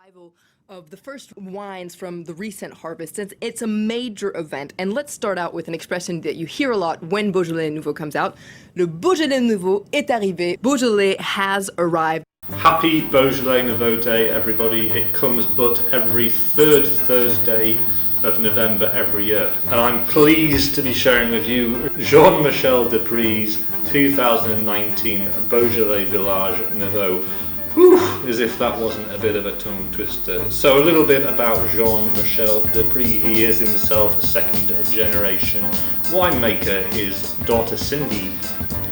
arrival of the first wines from the recent harvest, since it's a major event. And let's start out with an expression that you hear a lot when Beaujolais Nouveau comes out. Le Beaujolais Nouveau est arrivé. Beaujolais has arrived. Happy Beaujolais Nouveau Day, everybody. It comes but every third Thursday of November every year. And I'm pleased to be sharing with you Jean-Michel Dupré's 2019 Beaujolais Village Nouveau. Whew, as if that wasn't a bit of a tongue twister. So a little bit about Jean-Michel Dupré. He is himself a second generation winemaker. His daughter Cindy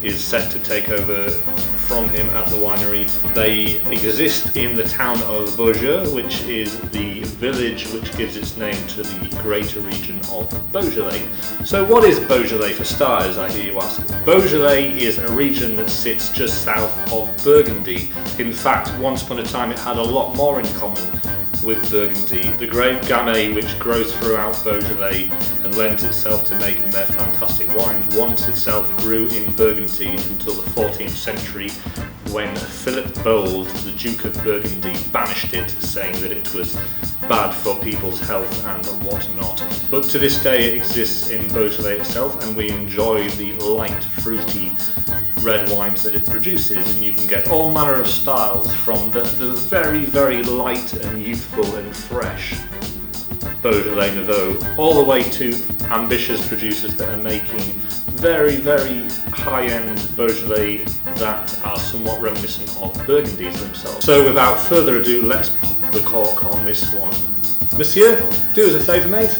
is set to take over from him at the winery. They exist in the town of Beaujolais, which is the village which gives its name to the greater region of Beaujolais. So what is Beaujolais for starters, I hear you ask? Beaujolais is a region that sits just south of Burgundy. In fact, once upon a time it had a lot more in common with Burgundy. The grape Gamay, which grows throughout Beaujolais and lends itself to making their fantastic wines, once itself grew in Burgundy until the 14th century, when Philip Bold, the Duke of Burgundy, banished it, saying that it was bad for people's health and whatnot. But to this day it exists in Beaujolais itself, and we enjoy the light, fruity red wines that it produces, and you can get all manner of styles, from the very, very light and youthful and fresh Beaujolais Nouveau all the way to ambitious producers that are making very, very high-end Beaujolais that are somewhat reminiscent of Burgundies themselves. So without further ado, let's pop the cork on this one. Monsieur, do us a favour, mate.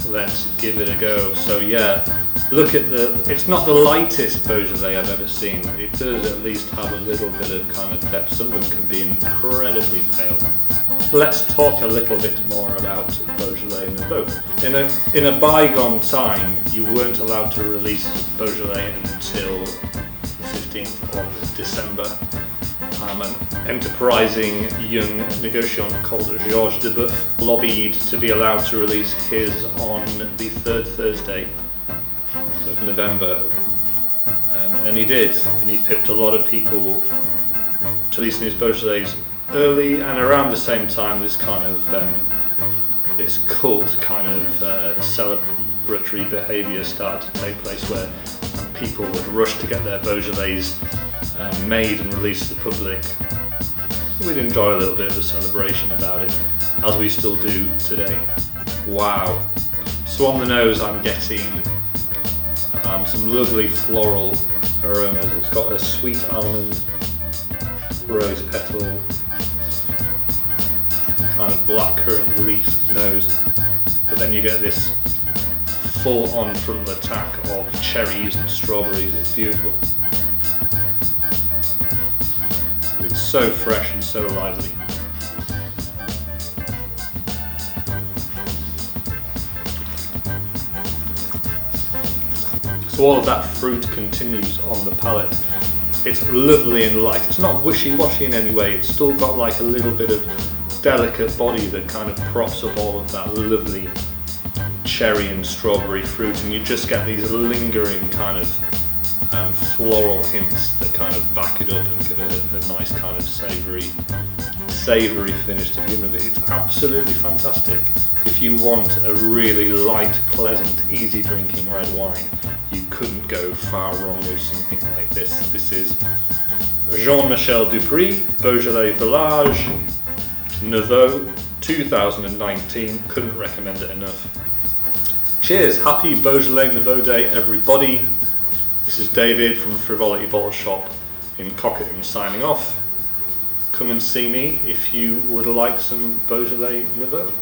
Let's give it a go. So yeah, look at it's not the lightest Beaujolais I've ever seen. It does at least have a little bit of kind of depth. Some of them can be incredibly pale. Let's talk a little bit more about Beaujolais Nouveau. In a bygone time, you weren't allowed to release Beaujolais until the 15th of December. An enterprising young negotiant called Georges Dupré lobbied to be allowed to release his on the third Thursday of November, and he did, and he pipped a lot of people to releasing his Beaujolais early, and around the same time this kind of this cult kind of celebratory behaviour started to take place, where people would rush to get their Beaujolais made and released to the public. We'd enjoy a little bit of a celebration about it, as we still do today. Wow. So on the nose I'm getting some lovely floral aromas. It's got a sweet almond, rose petal, kind of blackcurrant leaf nose, but then you get this full on frontal attack of cherries and strawberries. It's beautiful. It's so fresh and so lively. So all of that fruit continues on the palate. It's lovely and light. It's not wishy-washy in any way. It's still got like a little bit of delicate body that kind of props up all of that lovely cherry and strawberry fruit, and you just get these lingering kind of floral hints that kind of back it up and give it a nice kind of savoury finish to begin with. It's absolutely fantastic. If you want a really light, pleasant, easy drinking red wine, you couldn't go far wrong with something like this. This is Jean-Michel Dupré, Beaujolais Village Nouveau 2019. Couldn't recommend it enough. Cheers, happy Beaujolais Nouveau Day, everybody. This is David from Frivolity Bottle Shop in Cockerton signing off. Come and see me if you would like some Beaujolais Nouveau.